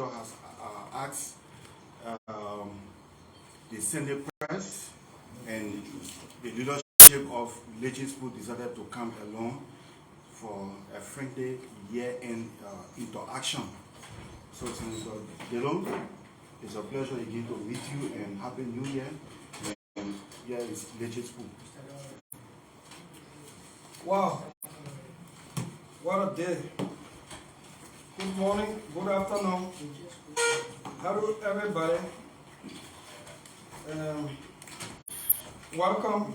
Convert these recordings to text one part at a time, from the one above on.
has asked the Senate Press and the leadership of Legends School decided to come along for a friendly year-end interaction. So, Senator Dillon, it's a pleasure again to meet you and Happy New Year. And here is Legends School. Wow, what a day. Good morning, good afternoon. Hello everybody. Welcome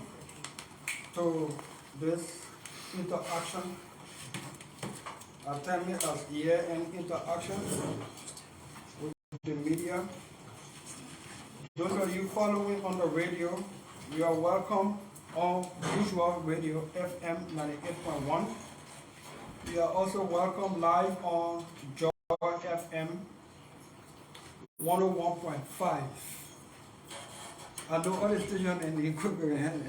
to this interaction, attending as year-end interaction with the media. Those of you following on the radio, you are welcome on usual radio FM 98.1. You are also welcome live on Joy FM 101.5. I know all the stations in the equipment.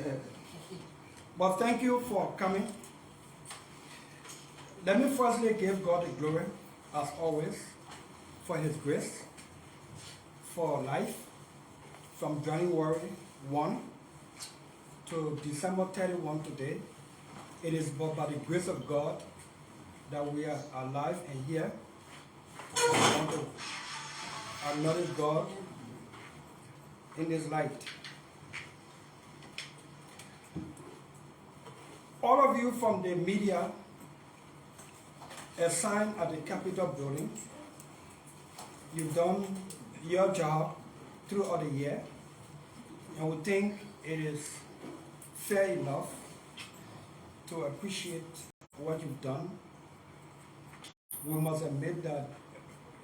But thank you for coming. Let me firstly give God the glory, as always, for His grace, for life, from January 1 to December 31 today. It is but by the grace of God that we are alive and here. I want to acknowledge God in His light. All of you from the media assigned at the Capitol building, you've done your job throughout the year, and we think it is fair enough to appreciate what you've done. We must admit that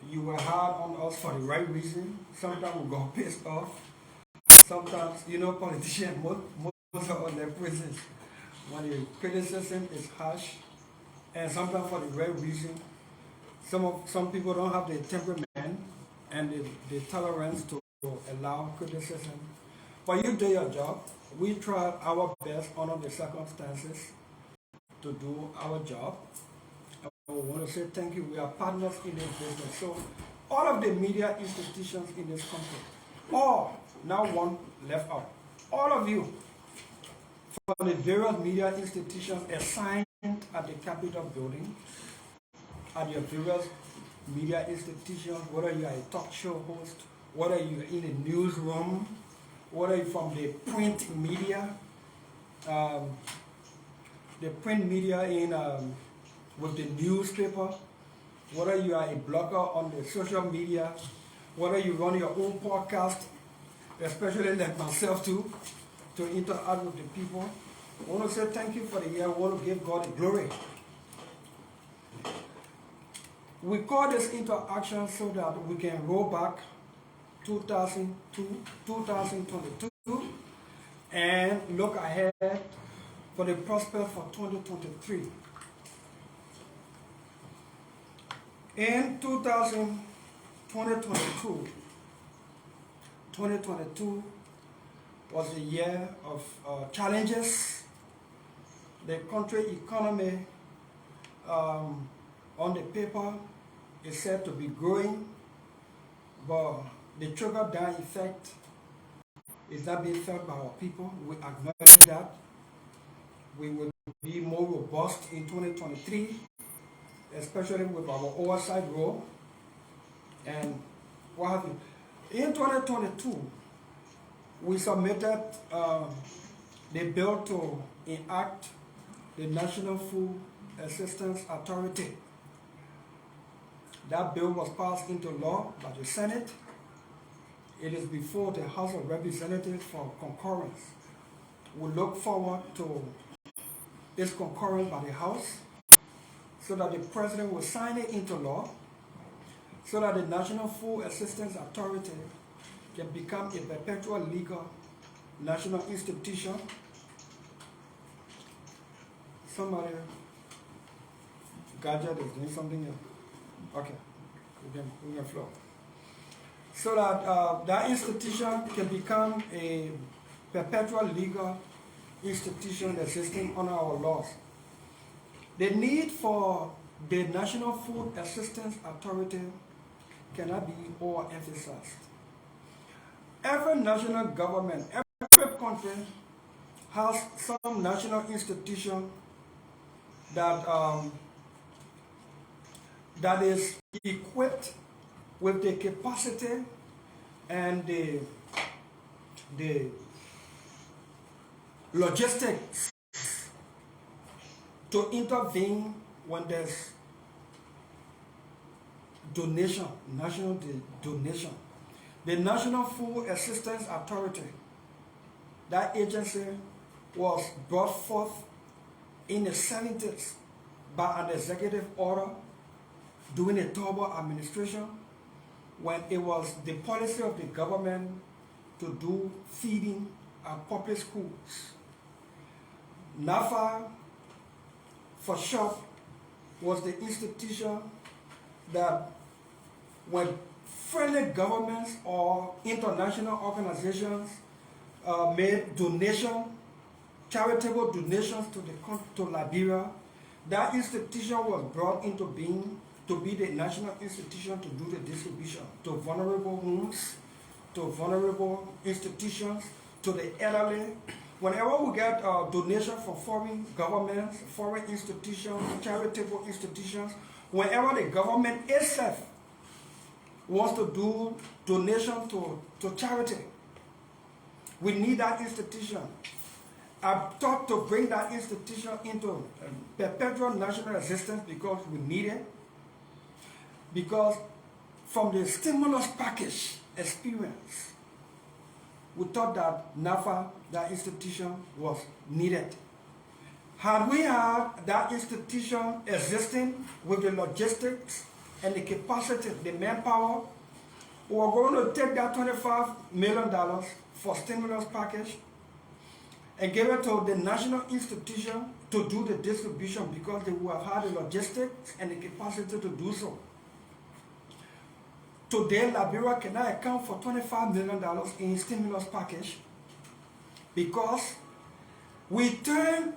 you were hard on us for the right reason. Sometimes we got pissed off. Sometimes, politicians, most of us, their prisons, when the criticism is harsh, and sometimes for the right reason. Some people don't have the temperament and the tolerance to allow criticism. But you did your job. We tried our best under the circumstances to do our job. And we want to say thank you. We are partners in this business. So all of the media institutions in this country, all, not one left out, all of you from the various media institutions assigned at the Capitol building, at your various media institutions, whether you are a talk show host, whether you're in a newsroom, whether you're from the print media, with the newspaper, whether you are a blogger on the social media, whether you run your own podcast, especially like myself too, to interact with the people. I want to say thank you for the year. I want to give God the glory. We call this interaction so that we can roll back 2022 and look ahead for the prospects for 2023. In 2022 was a year of challenges. The country economy on the paper is said to be growing, but the trickle-down effect is not being felt by our people. We acknowledge that. We will be more robust in 2023, especially with our oversight role and what have you. In 2022, we submitted the bill to enact the National Food Assistance Authority. That bill was passed into law by the Senate. It is before the House of Representatives for concurrence. We look forward to its concurrence by the House so that the President will sign it into law so that the National Food Assistance Authority can become a perpetual legal national institution. Somebody, gadget is doing something else. Okay, we can flow. So that that institution can become a perpetual legal institution existing under our laws. The need for the National Food Assistance Authority cannot be overemphasized. Every national government, every country has some national institution that that is equipped with the capacity and the logistics to intervene when there's donation, national donation. The National Food Assistance Authority, that agency was brought forth in the 70s by an executive order during the Turnbull administration, when it was the policy of the government to do feeding at public schools. NAFA, for short, was the institution that when friendly governments or international organizations made donation, charitable donations to Liberia, that institution was brought into being to be the national institution to do the distribution to vulnerable homes, to vulnerable institutions, to the elderly. Whenever we get donation from foreign governments, foreign institutions, charitable institutions, whenever the government itself wants to do donation to charity, we need that institution. I've thought to bring that institution into perpetual national existence because we need it. Because from the stimulus package experience, we thought that NAFA, that institution, was needed. Had we had that institution existing with the logistics and the capacity, the manpower, we were going to take that $25 million for stimulus package and give it to the national institution to do the distribution because they would have had the logistics and the capacity to do so. Today, Liberia cannot account for $25 million in stimulus package because we turn,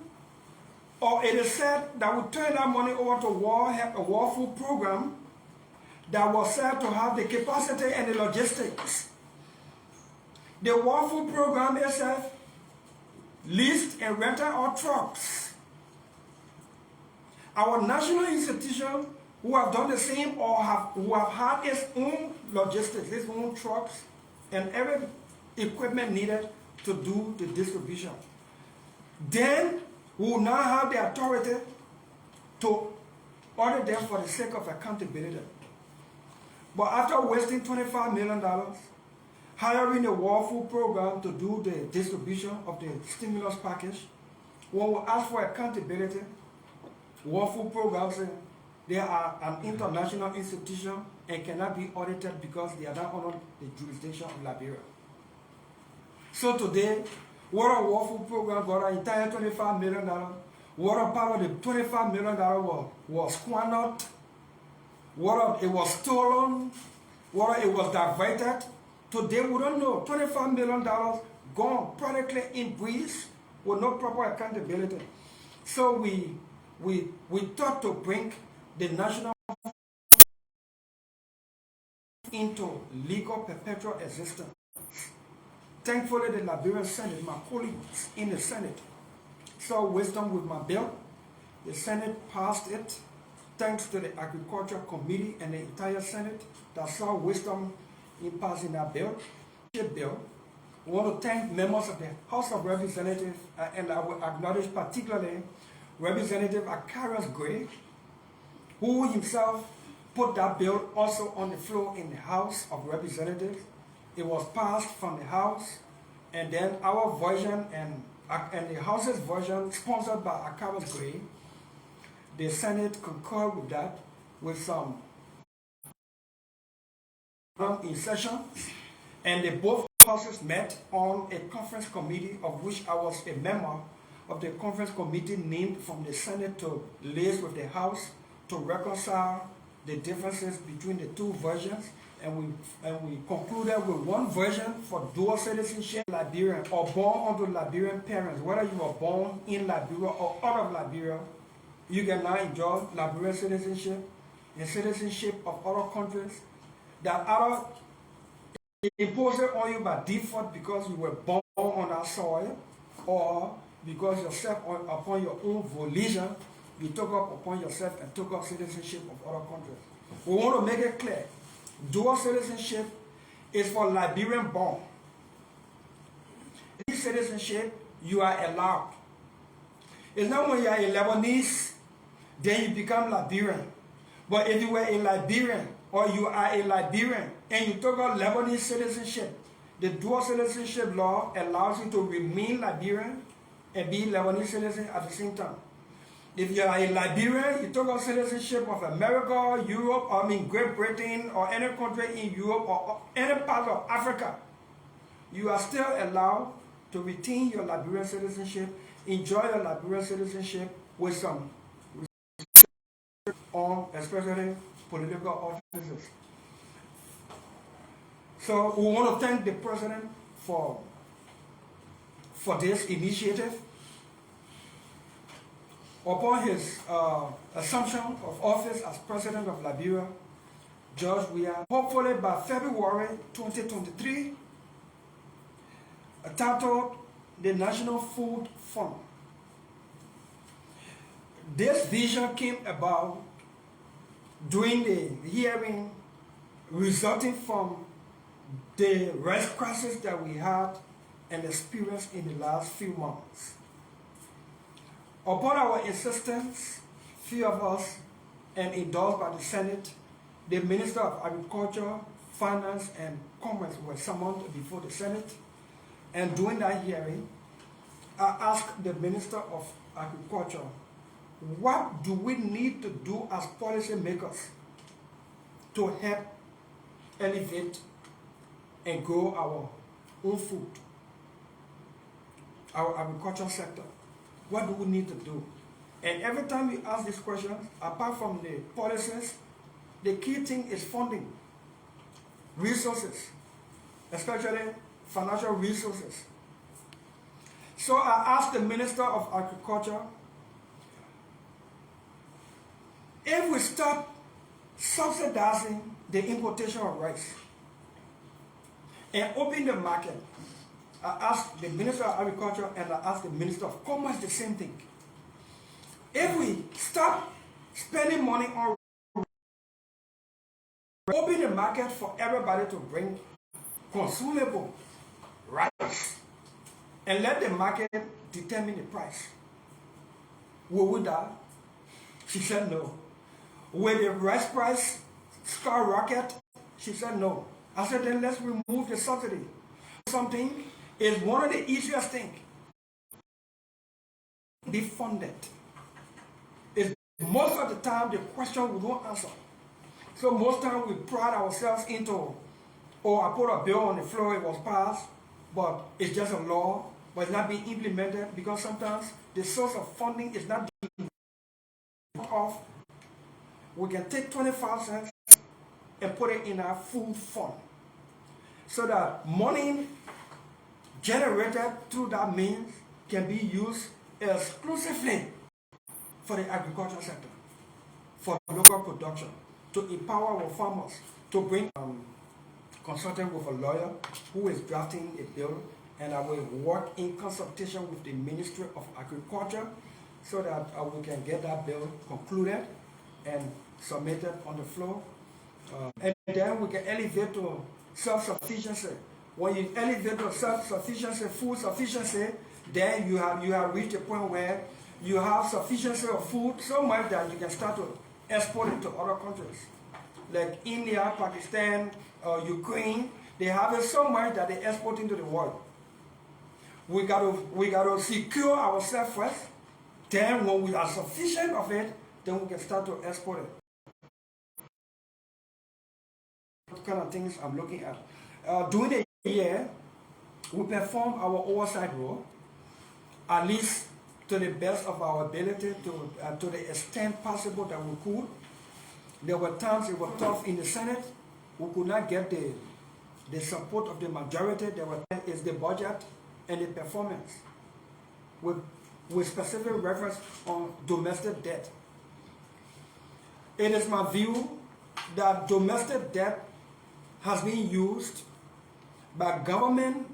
or it is said that we turn that money over to a World Food Program that was said to have the capacity and the logistics. The World Food Program itself leased and rented our trucks. Our national institution who have done the same or who have had its own logistics, its own trucks, and every equipment needed to do the distribution. Then we will now have the authority to audit them for the sake of accountability. But after wasting $25 million, hiring the World Food Program to do the distribution of the stimulus package, when we ask for accountability, World Food Program says they are an international institution and cannot be audited because they are not under the jurisdiction of Liberia. So today, what a World Food Program got an entire $25 million, what a part of the $25 million was squandered, what it was stolen, what it was diverted. Today we don't know. $25 million gone practically in breeze with no proper accountability. So we thought to bring the national into legal perpetual existence. Thankfully, the Liberian Senate, my colleagues in the Senate, saw wisdom with my bill. The Senate passed it, thanks to the Agriculture Committee and the entire Senate that saw wisdom in passing that bill. We want to thank members of the House of Representatives, and I will acknowledge particularly Representative Akarius Gray, who himself put that bill also on the floor in the House of Representatives. It was passed from the House, and then our version and the House's version, sponsored by Akarius Gray, the Senate concurred with that with some in session, and the both houses met on a conference committee of which I was a member of the conference committee named from the Senate to liaise with the House to reconcile the differences between the two versions, and we concluded with one version for dual citizenship. Liberian or born under Liberian parents, whether you were born in Liberia or out of Liberia, you can now enjoy Liberian citizenship and citizenship of other countries. that either impose it on you by default because you were born on that soil, or because yourself upon your own volition, you took up upon yourself and took up citizenship of other countries. We want to make it clear, dual citizenship is for Liberian born. This citizenship, you are allowed. It's not when you are a Lebanese, then you become Liberian. But if you were a Liberian, or you are a Liberian, and you took up Lebanese citizenship, the dual citizenship law allows you to remain Liberian and be Lebanese citizen at the same time. If you are a Liberian, you took up citizenship of America, Europe, Great Britain, or any country in Europe, or any part of Africa, you are still allowed to retain your Liberian citizenship, enjoy your Liberian citizenship with some restriction on especially political offices. So we want to thank the president for this initiative. Upon his assumption of office as president of Liberia, George, we are hopefully by February 2023, titled the National Food Fund. This vision came about during the hearing resulting from the rice crisis that we had and experienced in the last few months. Upon our insistence, few of us, and endorsed by the Senate, the Minister of Agriculture, Finance, and Commerce were summoned before the Senate. And during that hearing, I asked the Minister of Agriculture, what do we need to do as policy makers to help elevate and grow our own food, our agricultural sector? What do we need to do? And every time we ask these questions, apart from the policies, the key thing is funding, resources, especially financial resources. So I asked the Minister of Agriculture, if we stop subsidizing the importation of rice and open the market, I asked the Minister of Agriculture and I asked the Minister of Commerce the same thing. If we stop spending money on open the market for everybody to bring consumable rice and let the market determine the price, will we die? She said no. Will the rice price skyrocket? She said no. I said then let's remove the subsidy. Something is one of the easiest things. Be funded. It's most of the time the question we don't answer. So most times we pride ourselves into, oh, I put a bill on the floor, it was passed, but it's just a law, but it's not being implemented because sometimes the source of funding is not being off. We can take 25 cents and put it in our food fund so that money generated through that means can be used exclusively for the agricultural sector, for local production, to empower our farmers, to bring consulting with a lawyer who is drafting a bill, and I will work in consultation with the Ministry of Agriculture so that we can get that bill concluded and submitted on the floor. And then we can elevate to self-sufficiency. When you elevate to self-sufficiency, food sufficiency, then you have reached a point where you have sufficiency of food so much that you can start to export it to other countries. Like India, Pakistan, Ukraine, they have it so much that they export into the world. We got to secure ourselves first. Then when we are sufficient of it, then we can start to export it. What kind of things I'm looking at. During the year, we perform our oversight role, at least to the best of our ability, to the extent possible that we could. There were times it was tough in the Senate. We could not get the support of the majority. There were times it's the budget and the performance, with specific reference on domestic debt. It is my view that domestic debt has been used by government